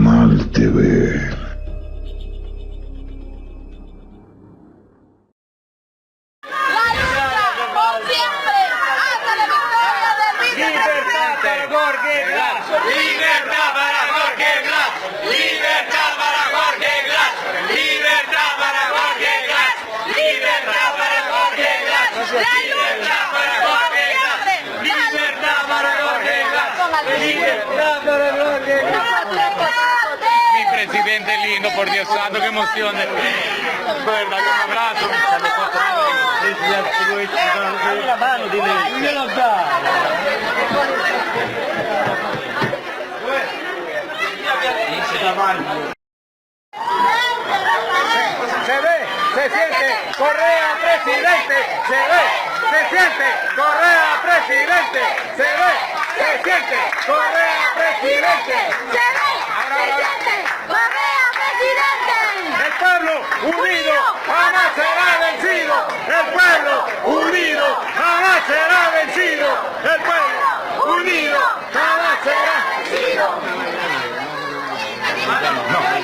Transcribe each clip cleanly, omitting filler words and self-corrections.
Nacional TV. Mi presidente lindo, por Dios santo, qué emoción. Verdad, un abrazo. La mano, dile. Se ve, se siente, Correa presidente, se ve, se siente, Correa presidente, se ve, se siente, Correa presidente, se ve, se siente, Correa presidente. El pueblo unido jamás será vencido, el pueblo unido jamás será vencido, el pueblo unido jamás será vencido.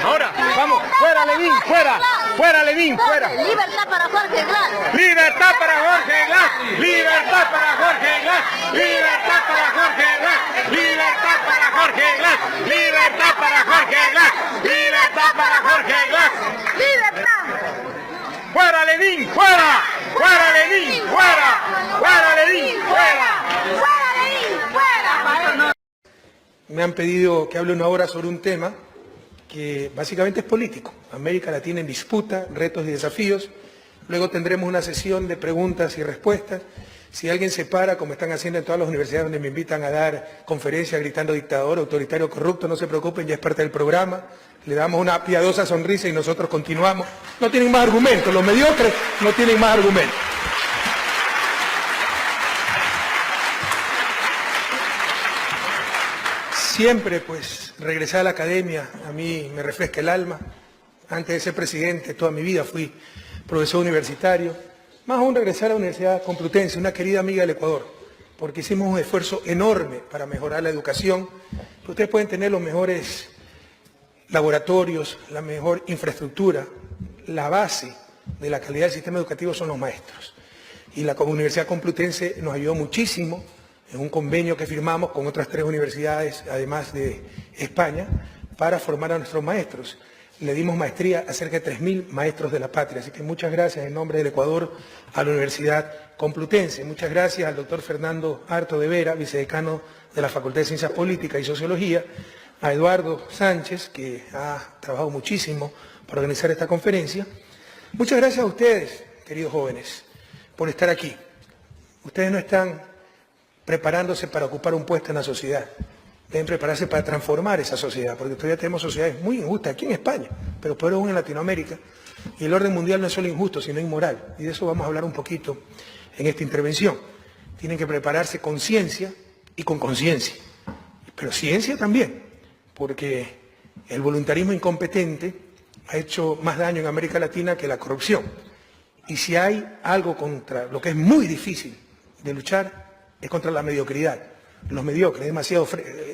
Ahora, vamos, fuera Levín, fuera, fuera Levín, fuera. Libertad para Jorge Glass. Libertad para Jorge Glass, libertad para Jorge Glass, libertad para Jorge Glass, libertad para Jorge Glass, libertad para Jorge Glass, libertad para Jorge Glass. Libertad. Fuera Levín, fuera, fuera Levín, fuera, fuera Levín, fuera. Fuera Levín, fuera. Me han pedido que hable una hora sobre un tema que básicamente es político. América Latina en disputa, retos y desafíos. Luego tendremos una sesión de preguntas y respuestas. Si alguien se para, como están haciendo en todas las universidades donde me invitan a dar conferencias gritando dictador, autoritario, corrupto, no se preocupen, ya es parte del programa. Le damos una piadosa sonrisa y nosotros continuamos. No tienen más argumentos, los mediocres no tienen más argumentos. Siempre, pues, regresar a la academia, a mí me refresca el alma. Antes de ser presidente, toda mi vida fui profesor universitario. Más aún regresar a la Universidad Complutense, una querida amiga del Ecuador, porque hicimos un esfuerzo enorme para mejorar la educación. Ustedes pueden tener los mejores laboratorios, la mejor infraestructura. La base de la calidad del sistema educativo son los maestros. Y la Universidad Complutense nos ayudó muchísimo en un convenio que firmamos con otras 3 universidades, además de España, para formar a nuestros maestros. Le dimos maestría a cerca de 3.000 maestros de la patria, así que muchas gracias en nombre del Ecuador a la Universidad Complutense. Muchas gracias al doctor Fernando Arto de Vera, vicedecano de la Facultad de Ciencias Políticas y Sociología, a Eduardo Sánchez, que ha trabajado muchísimo para organizar esta conferencia. Muchas gracias a ustedes, queridos jóvenes, por estar aquí. Ustedes no están preparándose para ocupar un puesto en la sociedad. Deben prepararse para transformar esa sociedad, porque todavía tenemos sociedades muy injustas aquí en España, pero peor aún en Latinoamérica. Y el orden mundial no es solo injusto, sino inmoral. Y de eso vamos a hablar un poquito en esta intervención. Tienen que prepararse con ciencia y con conciencia. Pero ciencia también, porque el voluntarismo incompetente ha hecho más daño en América Latina que la corrupción. Y si hay algo contra lo que es muy difícil de luchar, es contra la mediocridad. Los mediocres,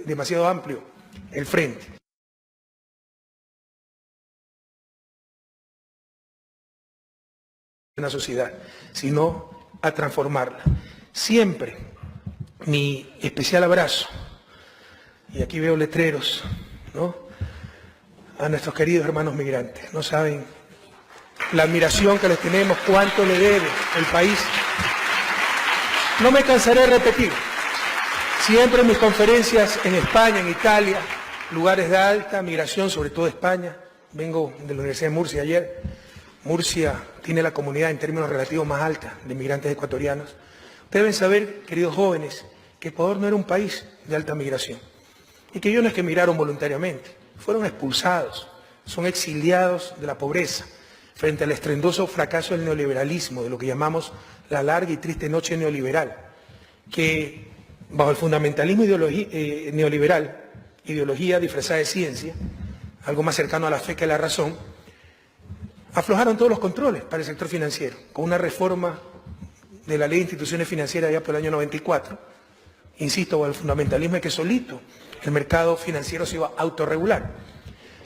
demasiado amplio el frente. Una sociedad, sino a transformarla. Siempre mi especial abrazo, y aquí veo letreros, ¿no?, a nuestros queridos hermanos migrantes. No saben la admiración que les tenemos, cuánto le debe el país. No me cansaré de repetir, siempre en mis conferencias en España, en Italia, lugares de alta migración, sobre todo España. Vengo de la Universidad de Murcia ayer. Murcia tiene la comunidad en términos relativos más alta de migrantes ecuatorianos. Ustedes deben saber, queridos jóvenes, que Ecuador no era un país de alta migración y que ellos no es que emigraron voluntariamente, fueron expulsados, son exiliados de la pobreza frente al estruendoso fracaso del neoliberalismo, de lo que llamamos la larga y triste noche neoliberal, que bajo el fundamentalismo neoliberal, ideología disfrazada de ciencia, algo más cercano a la fe que a la razón, aflojaron todos los controles para el sector financiero, con una reforma de la Ley de Instituciones Financieras ya por el año 94. Insisto, bajo el fundamentalismo es que solito el mercado financiero se iba a autorregular.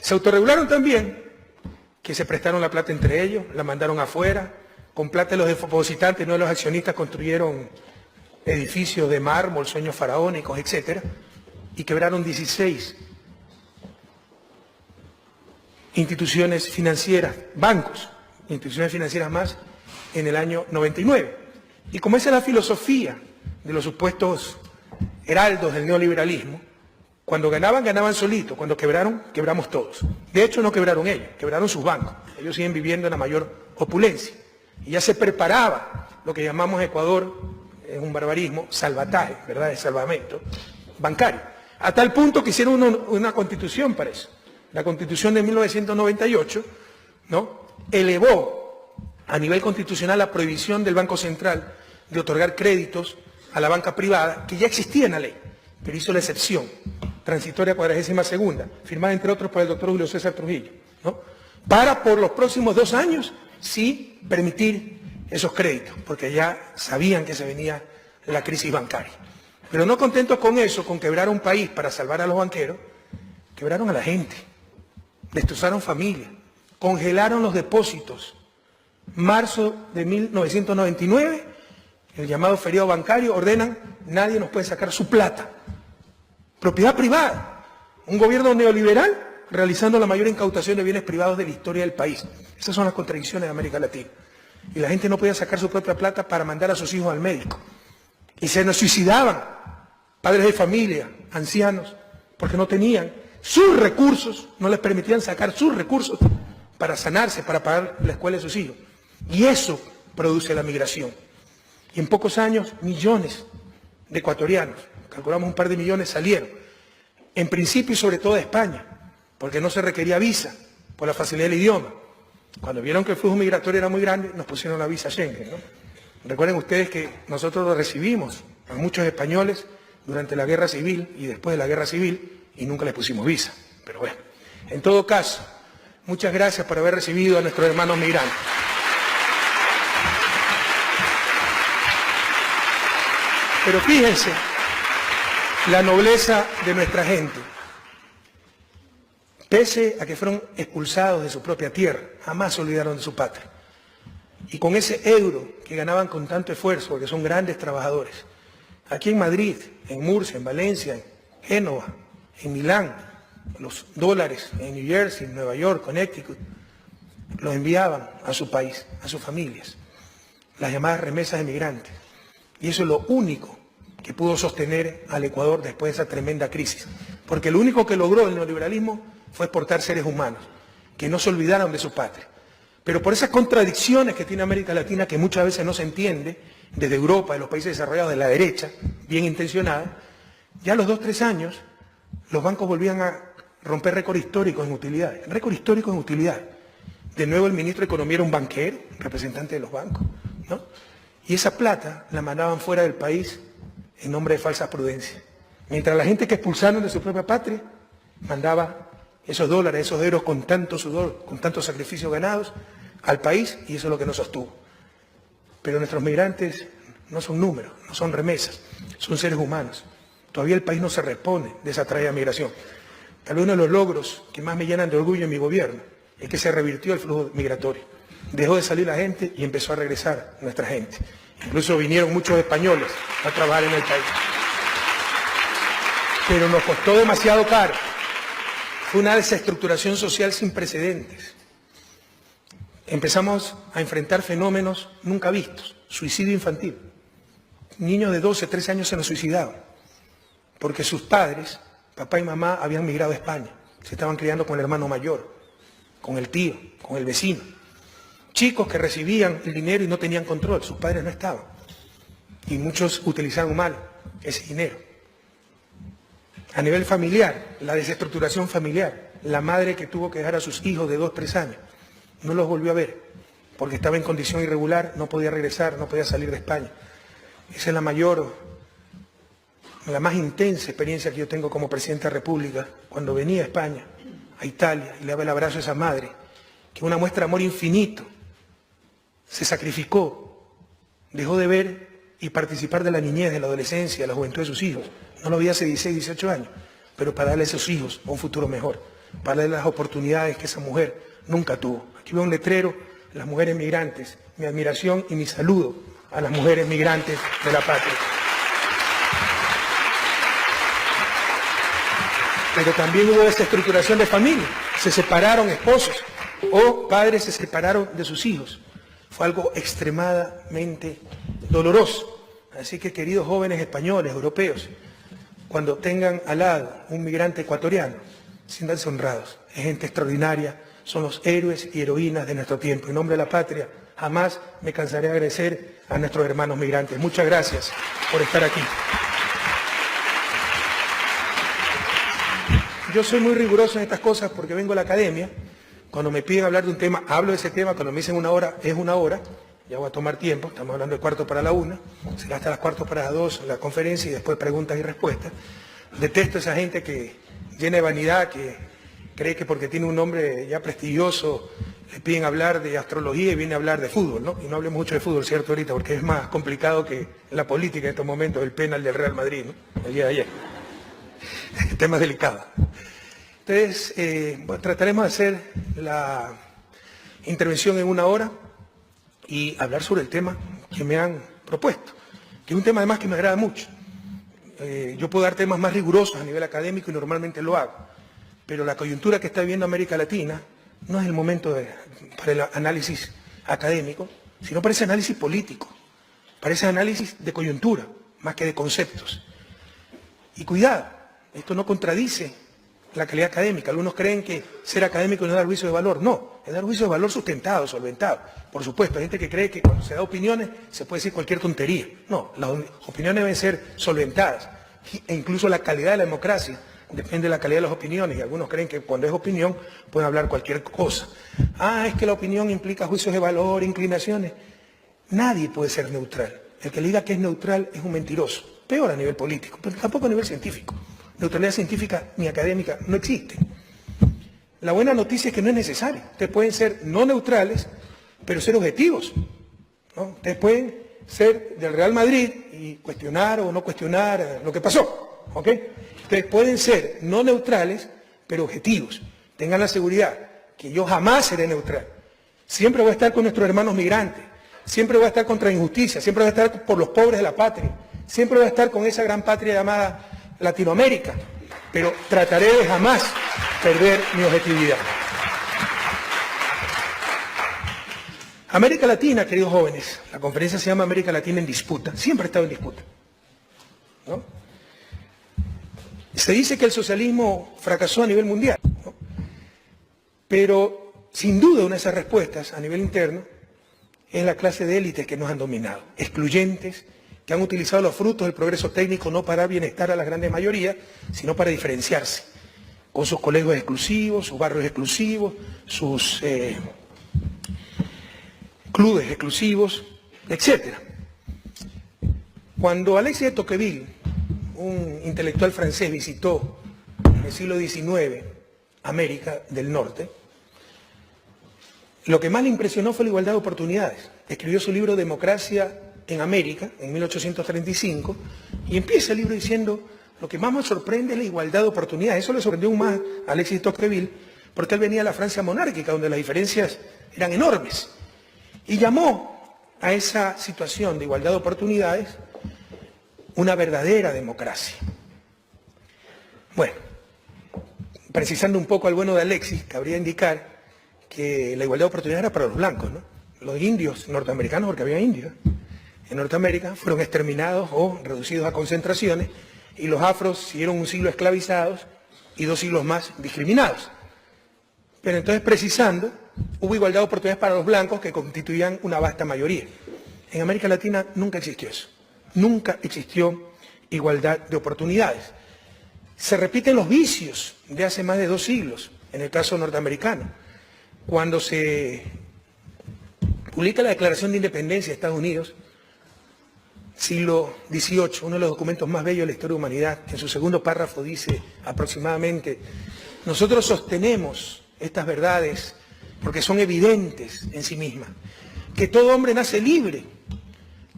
Se autorregularon también, que se prestaron la plata entre ellos, la mandaron afuera, con plata de los depositantes, no de los accionistas, construyeron edificios de mármol, sueños faraónicos, etc. Y quebraron 16 instituciones financieras, bancos, instituciones financieras más, en el año 99. Y como esa es la filosofía de los supuestos heraldos del neoliberalismo, cuando ganaban, ganaban solitos, cuando quebraron, quebramos todos. De hecho, no quebraron ellos, quebraron sus bancos. Ellos siguen viviendo en la mayor opulencia. Y ya se preparaba lo que llamamos Ecuador, es un barbarismo, salvataje, ¿verdad?, de salvamento bancario. A tal punto que hicieron una constitución para eso. La constitución de 1998, ¿no?, elevó a nivel constitucional la prohibición del Banco Central de otorgar créditos a la banca privada, que ya existía en la ley, pero hizo la excepción transitoria 42ª, firmada entre otros por el doctor Julio César Trujillo, ¿no?, para por los próximos 2 años sí permitir esos créditos, porque ya sabían que se venía la crisis bancaria. Pero no contentos con eso, con quebrar un país para salvar a los banqueros, quebraron a la gente, destrozaron familias, congelaron los depósitos. Marzo de 1999, el llamado feriado bancario, ordenan, nadie nos puede sacar su plata. Propiedad privada. Un gobierno neoliberal realizando la mayor incautación de bienes privados de la historia del país. Esas son las contradicciones de América Latina. Y la gente no podía sacar su propia plata para mandar a sus hijos al médico. Y se nos suicidaban padres de familia, ancianos, porque no tenían sus recursos, no les permitían sacar sus recursos para sanarse, para pagar la escuela de sus hijos. Y eso produce la migración. Y en pocos años, millones de ecuatorianos, calculamos un par de millones, salieron. En principio y sobre todo de España, porque no se requería visa por la facilidad del idioma. Cuando vieron que el flujo migratorio era muy grande, nos pusieron la visa Schengen, ¿no? Recuerden ustedes que nosotros lo recibimos a muchos españoles durante la guerra civil y después de la guerra civil y nunca les pusimos visa. Pero bueno, en todo caso, muchas gracias por haber recibido a nuestros hermanos migrantes. Pero fíjense la nobleza de nuestra gente. Pese a que fueron expulsados de su propia tierra, jamás se olvidaron de su patria. Y con ese euro que ganaban con tanto esfuerzo, porque son grandes trabajadores, aquí en Madrid, en Murcia, en Valencia, en Génova, en Milán, los dólares en New Jersey, en Nueva York, Connecticut, los enviaban a su país, a sus familias, las llamadas remesas de migrantes. Y eso es lo único que pudo sostener al Ecuador después de esa tremenda crisis. Porque lo único que logró el neoliberalismo fue exportar seres humanos, que no se olvidaron de su patria. Pero por esas contradicciones que tiene América Latina, que muchas veces no se entiende, desde Europa, de los países desarrollados de la derecha, bien intencionada, ya a los 2 o 3 años, los bancos volvían a romper récord histórico en utilidades. Récord histórico en utilidades. De nuevo el ministro de Economía era un banquero, representante de los bancos, ¿no? Y esa plata la mandaban fuera del país en nombre de falsa prudencia. Mientras la gente que expulsaron de su propia patria mandaba esos dólares, esos euros con tanto sudor, con tantos sacrificios ganados al país, y eso es lo que nos sostuvo. Pero nuestros migrantes no son números, no son remesas, son seres humanos. Todavía el país no se responde de esa traída migración. Tal vez uno de los logros que más me llenan de orgullo en mi gobierno es que se revirtió el flujo migratorio. Dejó de salir la gente y empezó a regresar nuestra gente. Incluso vinieron muchos españoles a trabajar en el país. Pero nos costó demasiado caro. Fue una desestructuración social sin precedentes. Empezamos a enfrentar fenómenos nunca vistos. Suicidio infantil. Niños de 12, 13 años se nos suicidaban. Porque sus padres, papá y mamá, habían migrado a España. Se estaban criando con el hermano mayor, con el tío, con el vecino. Chicos que recibían el dinero y no tenían control, sus padres no estaban. Y muchos utilizaron mal ese dinero. A nivel familiar, la desestructuración familiar, la madre que tuvo que dejar a sus hijos de 2 o 3 años, no los volvió a ver, porque estaba en condición irregular, no podía regresar, no podía salir de España. Esa es la más intensa experiencia que yo tengo como presidente de la República, cuando venía a España, a Italia, y le daba el abrazo a esa madre, que una muestra de amor infinito, se sacrificó, dejó de ver y participar de la niñez, de la adolescencia, de la juventud de sus hijos. No lo veía hace 16, 18 años, pero para darle a esos hijos un futuro mejor. para darle las oportunidades que esa mujer nunca tuvo. Aquí veo un letrero, las mujeres migrantes, mi admiración y mi saludo a las mujeres migrantes de la patria. Pero también hubo desestructuración de familia, se separaron esposos o padres se separaron de sus hijos. Fue algo extremadamente doloroso. Así que, queridos jóvenes españoles, europeos, cuando tengan al lado un migrante ecuatoriano, siéntanse honrados. Es gente extraordinaria, son los héroes y heroínas de nuestro tiempo. En nombre de la patria, jamás me cansaré de agradecer a nuestros hermanos migrantes. Muchas gracias por estar aquí. Yo soy muy riguroso en estas cosas porque vengo a la academia. Cuando me piden hablar de un tema, hablo de ese tema. Cuando me dicen una hora, es una hora. Ya voy a tomar tiempo. Estamos hablando de 1:45. Será hasta las 1:45 la conferencia y después preguntas y respuestas. Detesto a esa gente que llena de vanidad, que cree que porque tiene un nombre ya prestigioso le piden hablar de astrología y viene a hablar de fútbol, ¿no? Y no hablemos mucho de fútbol, ¿cierto? Ahorita, porque es más complicado que la política en estos momentos, el penal del Real Madrid, ¿no? El día de ayer. El tema es delicado. Entonces, bueno, trataremos de hacer la intervención en una hora y hablar sobre el tema que me han propuesto, que es un tema además que me agrada mucho. Yo puedo dar temas más rigurosos a nivel académico y normalmente lo hago, pero la coyuntura que está viviendo América Latina no es el momento para el análisis académico, sino para ese análisis político, para ese análisis de coyuntura, más que de conceptos. Y cuidado, esto no contradice la calidad académica. Algunos creen que ser académico no es dar juicio de valor. No, es dar juicio de valor sustentado, solventado. Por supuesto, hay gente que cree que cuando se da opiniones se puede decir cualquier tontería. No, las opiniones deben ser solventadas. E incluso la calidad de la democracia depende de la calidad de las opiniones. Y algunos creen que cuando es opinión pueden hablar cualquier cosa. Es que la opinión implica juicios de valor, inclinaciones. Nadie puede ser neutral. El que le diga que es neutral es un mentiroso. Peor a nivel político, pero tampoco a nivel científico. Neutralidad científica ni académica no existe. La buena noticia es que no es necesario. Ustedes pueden ser no neutrales, pero ser objetivos, ¿no? Ustedes pueden ser del Real Madrid y cuestionar o no cuestionar lo que pasó, ¿ok? Ustedes pueden ser no neutrales, pero objetivos. Tengan la seguridad que yo jamás seré neutral. Siempre voy a estar con nuestros hermanos migrantes. Siempre voy a estar contra la injusticia. Siempre voy a estar por los pobres de la patria. Siempre voy a estar con esa gran patria llamada Latinoamérica, pero trataré de jamás perder mi objetividad. América Latina, queridos jóvenes, la conferencia se llama América Latina en disputa, siempre ha estado en disputa, ¿no? Se dice que el socialismo fracasó a nivel mundial, ¿no? Pero sin duda una de esas respuestas a nivel interno es la clase de élites que nos han dominado, excluyentes, que han utilizado los frutos del progreso técnico no para dar bienestar a la grande mayoría, sino para diferenciarse, con sus colegios exclusivos, sus barrios exclusivos, sus clubes exclusivos, etc. Cuando Alexis de Tocqueville, un intelectual francés, visitó en el siglo XIX América del Norte, lo que más le impresionó fue la igualdad de oportunidades. Escribió su libro Democracia en América, en 1835, y empieza el libro diciendo, lo que más me sorprende es la igualdad de oportunidades. Eso le sorprendió aún más a Alexis de Tocqueville, porque él venía de la Francia monárquica, donde las diferencias eran enormes, y llamó a esa situación de igualdad de oportunidades una verdadera democracia. Bueno, precisando un poco al bueno de Alexis, cabría indicar que la igualdad de oportunidades era para los blancos, ¿no? Los indios norteamericanos, porque había indios en Norteamérica, fueron exterminados o reducidos a concentraciones, y los afros siguieron un siglo esclavizados y 2 siglos más discriminados. Pero entonces, precisando, hubo igualdad de oportunidades para los blancos, que constituían una vasta mayoría. En América Latina nunca existió eso. Nunca existió igualdad de oportunidades. Se repiten los vicios de hace más de 2 siglos, en el caso norteamericano. Cuando se publica la Declaración de Independencia de Estados Unidos, siglo XVIII, uno de los documentos más bellos de la historia de la humanidad, en su segundo párrafo dice aproximadamente, nosotros sostenemos estas verdades porque son evidentes en sí mismas, que todo hombre nace libre,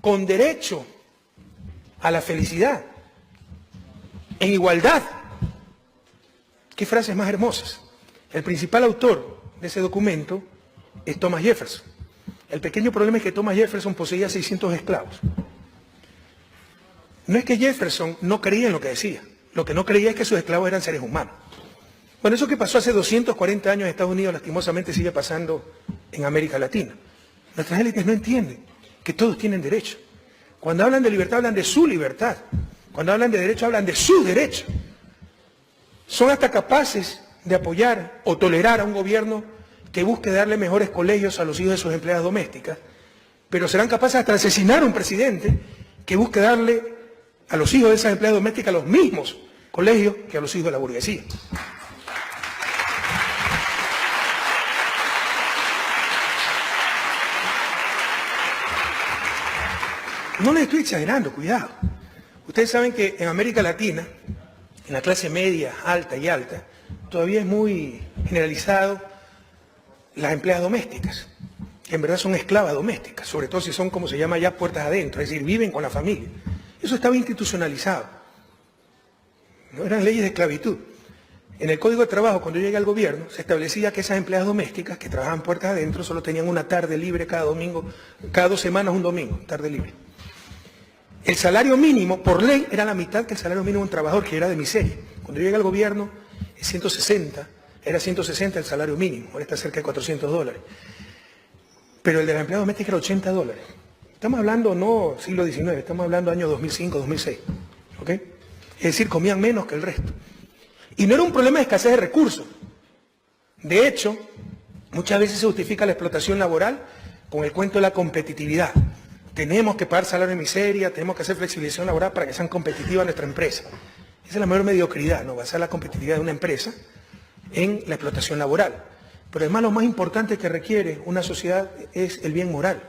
con derecho a la felicidad, en igualdad. ¿Qué frases más hermosas? El principal autor de ese documento es Thomas Jefferson. El pequeño problema es que Thomas Jefferson poseía 600 esclavos. No es que Jefferson no creía en lo que decía, lo que no creía es que sus esclavos eran seres humanos. Bueno, eso que pasó hace 240 años en Estados Unidos, lastimosamente sigue pasando en América Latina. Nuestras élites no entienden que todos tienen derecho. Cuando hablan de libertad, hablan de su libertad. Cuando hablan de derecho, hablan de su derecho. Son hasta capaces de apoyar o tolerar a un gobierno que busque darle mejores colegios a los hijos de sus empleadas domésticas, pero serán capaces hasta de asesinar a un presidente que busque darle a los hijos de esas empleadas domésticas los mismos colegios que a los hijos de la burguesía. No les estoy exagerando, cuidado. Ustedes saben que en América Latina, en la clase media, alta y alta, todavía es muy generalizado las empleadas domésticas, que en verdad son esclavas domésticas, sobre todo si son, como se llama ya, puertas adentro, es decir, viven con la familia. Eso estaba institucionalizado. No eran leyes de esclavitud. En el Código de Trabajo, cuando yo llegué al gobierno, se establecía que esas empleadas domésticas que trabajaban puertas adentro solo tenían una tarde libre cada domingo, cada 2 semanas un domingo, tarde libre. El salario mínimo, por ley, era la mitad que el salario mínimo de un trabajador, que era de miseria. Cuando yo llegué al gobierno, era 160 el salario mínimo, ahora está cerca de $400. Pero el de la empleada doméstica era $80. Estamos hablando no siglo XIX, estamos hablando año 2005, 2006. ¿Ok? Es decir, comían menos que el resto. Y no era un problema de escasez de recursos. De hecho, muchas veces se justifica la explotación laboral con el cuento de la competitividad. Tenemos que pagar salario de miseria, tenemos que hacer flexibilización laboral para que sean competitivas nuestra empresa. Esa es la mayor mediocridad, ¿no? Basar la competitividad de una empresa en la explotación laboral. Pero además lo más importante que requiere una sociedad es el bien moral.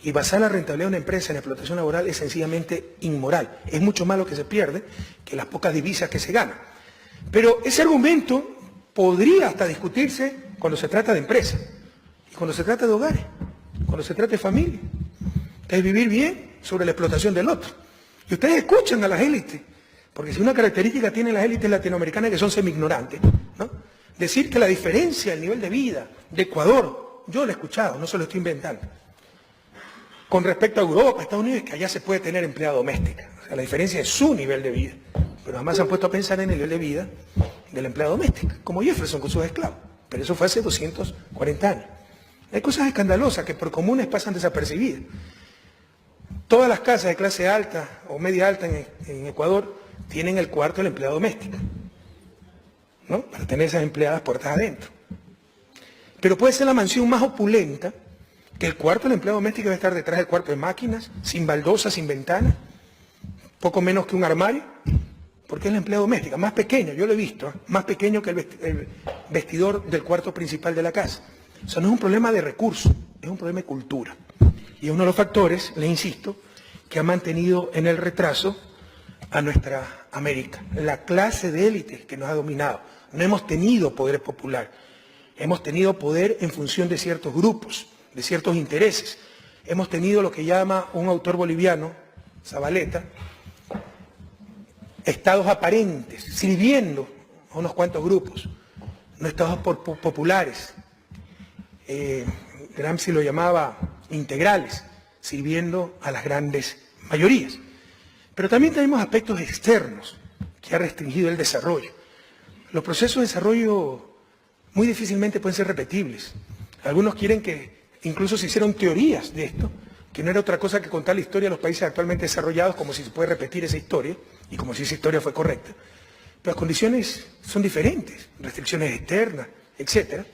Y basar la rentabilidad de una empresa en la explotación laboral es sencillamente inmoral. Es mucho más lo que se pierde que las pocas divisas que se ganan. Pero ese argumento podría hasta discutirse cuando se trata de empresas, y cuando se trata de hogares, cuando se trata de familia. Es vivir bien sobre la explotación del otro. Y ustedes escuchan a las élites, porque si una característica tienen las élites latinoamericanas que son semi-ignorantes, ¿no? Decir que la diferencia del nivel de vida de Ecuador, yo lo he escuchado, no se lo estoy inventando, con respecto a Europa, Estados Unidos, es que allá se puede tener empleada doméstica. O sea, la diferencia es su nivel de vida. Pero además se han puesto a pensar en el nivel de vida de la empleada doméstica, como Jefferson con sus esclavos. Pero eso fue hace 240 años. Hay cosas escandalosas que por comunes pasan desapercibidas. Todas las casas de clase alta o media alta en Ecuador tienen el cuarto de la empleada doméstica, ¿no? Para tener esas empleadas puertas adentro. Pero puede ser la mansión más opulenta, que el cuarto de la empleada doméstica va a estar detrás del cuarto de máquinas, sin baldosa, sin ventana, poco menos que un armario, porque es la empleada doméstica, más pequeño, yo lo he visto, más pequeño que el vestidor del cuarto principal de la casa. O sea, no es un problema de recursos, es un problema de cultura. Y es uno de los factores, le insisto, que ha mantenido en el retraso a nuestra América. La clase de élite que nos ha dominado. No hemos tenido poder popular, hemos tenido poder en función de ciertos grupos, de ciertos intereses. Hemos tenido lo que llama un autor boliviano, Zabaleta, estados aparentes, sirviendo a unos cuantos grupos, no estados populares. Gramsci lo llamaba integrales, sirviendo a las grandes mayorías. Pero también tenemos aspectos externos que ha restringido el desarrollo. Los procesos de desarrollo muy difícilmente pueden ser repetibles. Algunos quieren que incluso se hicieron teorías de esto, que no era otra cosa que contar la historia de los países actualmente desarrollados como si se puede repetir esa historia y como si esa historia fue correcta. Pero las condiciones son diferentes, restricciones externas, etcétera,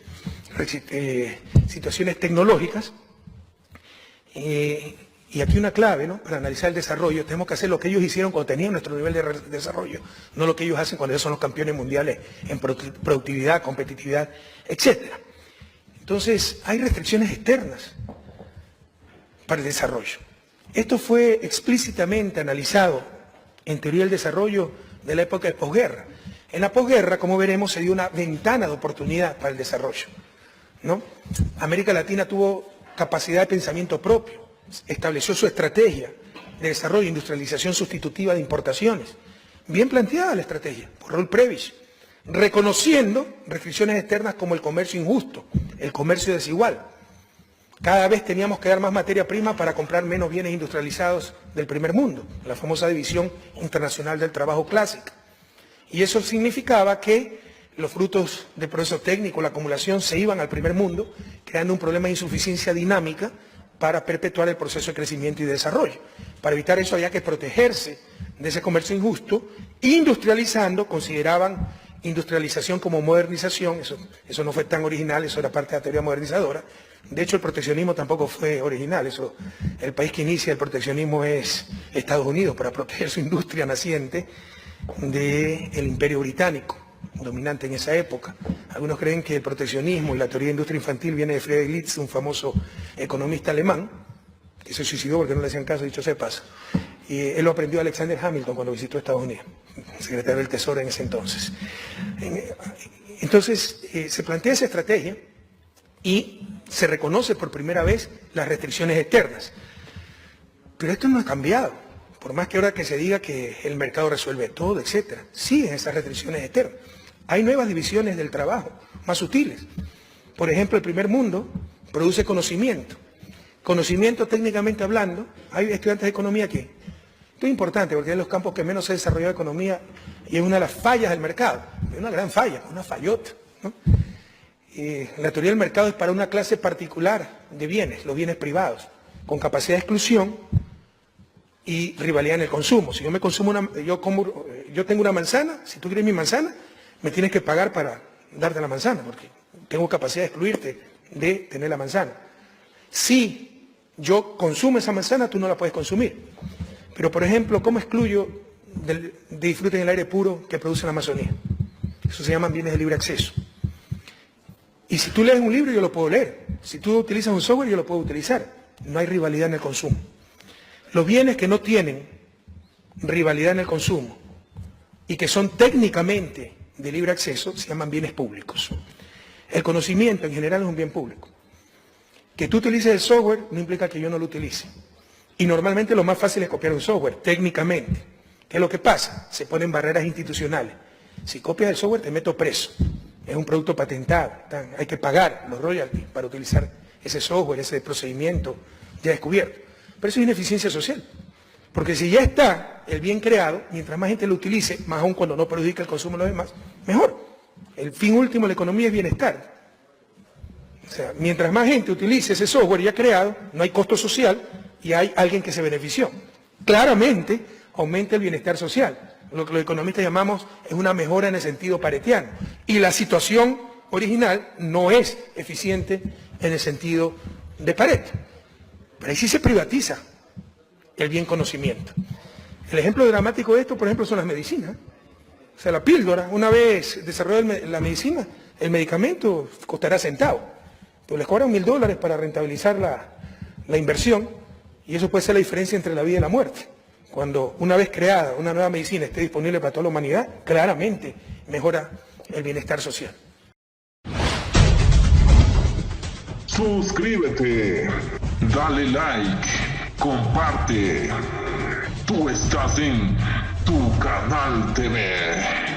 situaciones tecnológicas. Y aquí una clave, ¿no? Para analizar el desarrollo, tenemos que hacer lo que ellos hicieron cuando tenían nuestro nivel de desarrollo, no lo que ellos hacen cuando ellos son los campeones mundiales en productividad, competitividad, etcétera. Entonces, hay restricciones externas para el desarrollo. Esto fue explícitamente analizado en teoría del desarrollo de la época de posguerra. En la posguerra, como veremos, se dio una ventana de oportunidad para el desarrollo, ¿no? América Latina tuvo capacidad de pensamiento propio, estableció su estrategia de desarrollo e industrialización sustitutiva de importaciones. Bien planteada la estrategia, por Raúl Prebisch. reconociendo restricciones externas como el comercio injusto, el comercio desigual. Cada vez teníamos que dar más materia prima para comprar menos bienes industrializados del primer mundo, la famosa división internacional del trabajo clásica. Y eso significaba que los frutos del proceso técnico, la acumulación, se iban al primer mundo, creando un problema de insuficiencia dinámica para perpetuar el proceso de crecimiento y desarrollo. Para evitar eso había que protegerse de ese comercio injusto, industrializando, consideraban industrialización como modernización, eso no fue tan original, eso era parte de la teoría modernizadora. De hecho, el proteccionismo tampoco fue original, el país que inicia el proteccionismo es Estados Unidos, para proteger su industria naciente del Imperio Británico, dominante en esa época. Algunos creen que el proteccionismo y la teoría de industria infantil viene de Friedrich List, un famoso economista alemán, que se suicidó porque no le hacían caso, dicho sea de paso. Y él lo aprendió Alexander Hamilton cuando visitó Estados Unidos, secretario del Tesoro en ese entonces. Entonces, se plantea esa estrategia y se reconoce por primera vez las restricciones externas. Pero esto no ha cambiado. Por más que ahora que se diga que el mercado resuelve todo, etc., siguen esas restricciones externas. Hay nuevas divisiones del trabajo, más sutiles. Por ejemplo, el primer mundo produce conocimiento. Conocimiento técnicamente hablando, hay estudiantes de economía que, esto es importante porque es los campos que menos se ha desarrollado economía y es una de las fallas del mercado, es una gran falla, una fallota, ¿no? La teoría del mercado es para una clase particular de bienes, los bienes privados, con capacidad de exclusión y rivalidad en el consumo. Si yo yo tengo una manzana, si tú quieres mi manzana, me tienes que pagar para darte la manzana, porque tengo capacidad de excluirte de tener la manzana. Si yo consumo esa manzana, tú no la puedes consumir. Pero, por ejemplo, ¿cómo excluyo de disfrute del aire puro que produce la Amazonía? Eso se llaman bienes de libre acceso. Y si tú lees un libro, yo lo puedo leer. Si tú utilizas un software, yo lo puedo utilizar. No hay rivalidad en el consumo. Los bienes que no tienen rivalidad en el consumo y que son técnicamente de libre acceso se llaman bienes públicos. El conocimiento en general es un bien público. Que tú utilices el software no implica que yo no lo utilice. Y normalmente lo más fácil es copiar un software, técnicamente. ¿Qué es lo que pasa? Se ponen barreras institucionales. Si copias el software te meto preso. Es un producto patentado. Hay que pagar los royalties para utilizar ese software, ese procedimiento ya descubierto. Pero eso es ineficiencia social. Porque si ya está el bien creado, mientras más gente lo utilice, más aún cuando no perjudica el consumo de los demás, mejor. El fin último de la economía es bienestar. O sea, mientras más gente utilice ese software ya creado, no hay costo social y hay alguien que se benefició. Claramente aumenta el bienestar social. Lo que los economistas llamamos es una mejora en el sentido paretiano. Y la situación original no es eficiente en el sentido de Pareto. Pero ahí sí se privatiza el bien conocimiento. El ejemplo dramático de esto, por ejemplo, son las medicinas. O sea, la píldora, una vez desarrollada la medicina, el medicamento costará centavos. Pero les cobran $1000 para rentabilizar la inversión y eso puede ser la diferencia entre la vida y la muerte. Cuando una vez creada una nueva medicina esté disponible para toda la humanidad, claramente mejora el bienestar social. Suscríbete, dale like, comparte. Tú estás en Tu Canal TV.